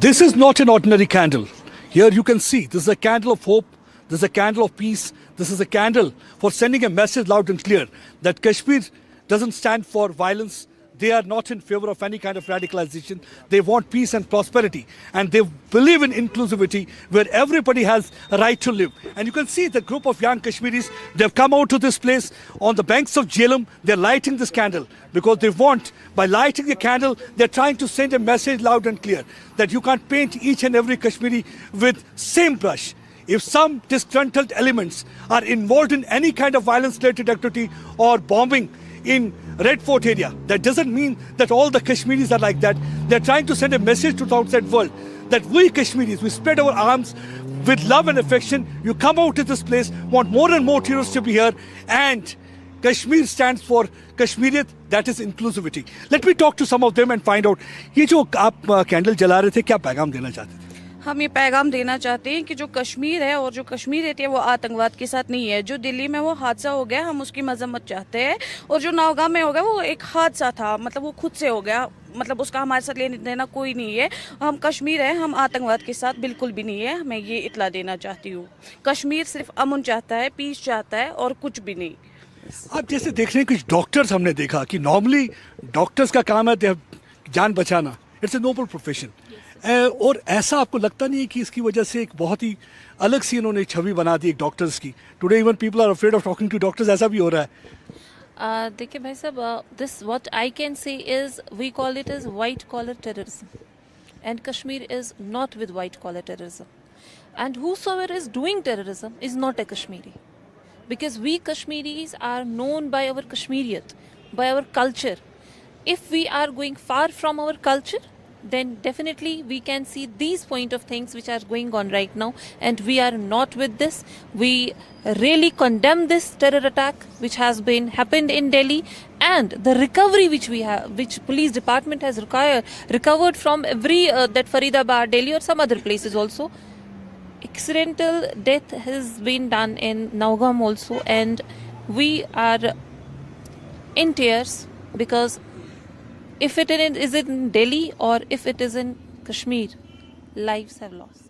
This is not an ordinary candle. Here you can see this is a candle of hope, this is a candle of peace, this is a candle for sending a message loud and clear that Kashmir doesn't stand for violence. They are not in favor of any kind of radicalization. They want peace and prosperity. And they believe in inclusivity where everybody has a right to live. And you can see the group of young Kashmiris, they've come out to this place on the banks of Jhelum. They're lighting this candle because they want, by lighting the candle, they're trying to send a message loud and clear that you can't paint each and every Kashmiri with same brush. If some disgruntled elements are involved in any kind of violence-related activity or bombing in Red Fort area, that doesn't mean that all the Kashmiris are like that. They're trying to send a message to the outside world that we Kashmiris, we spread our arms with love and affection. You come out to this place, want more and more tourists to be here, and Kashmir stands for Kashmiriyat, that is inclusivity. Let me talk to some of them and find out. ये जो आप candle जला रहे थे, क्या पैगाम देना चाहते थे? हम ये पैगाम देना चाहते हैं कि जो कश्मीर है और जो कश्मीर रहती है वो आतंकवाद के साथ नहीं है। जो दिल्ली में वो हादसा हो गया, हम उसकी मजम्मत चाहते हैं। और जो नौगांव में हो गया वो एक हादसा था, मतलब वो खुद से हो गया, मतलब उसका हमारे साथ लेने देना कोई नहीं है। हम कश्मीर है, हम आतंकवाद के साथ बिल्कुल भी नहीं है। मैं ये इतला देना चाहती हूँ। कश्मीर सिर्फ अमन चाहता है, पीस चाहता है और कुछ भी नहीं। आप जैसे देख रहे हैं कुछ डॉक्टर्स हमने देखा कि नॉर्मली डॉक्टर्स का काम है जान बचाना, इट्स ए नोबल प्रोफेशन। और ऐसा आपको लगता नहीं है कि इसकी वजह से एक बहुत ही अलग सी इन्होंने छवि बना दी एक डॉक्टर्स की? Today even people are afraid of talking to doctors, ऐसा भी हो रहा है। देखिए भाई साहब, this what I can say is we call it is white collar terrorism and Kashmir is not with white collar terrorism and whosoever is doing terrorism is not a Kashmiri, because we Kashmiris are known by our Kashmiriyat, by our culture. If we are going far from our culture, then definitely we can see these point of things which are going on right now, and we are not with this. We really condemn this terror attack which has been happened in Delhi, and the recovery which we have, which police department has recovered from every that Faridabad, Delhi or some other places also. Accidental death has been done in Naugam also, and we are in tears because if it is in Delhi or if it is in Kashmir, lives have lost.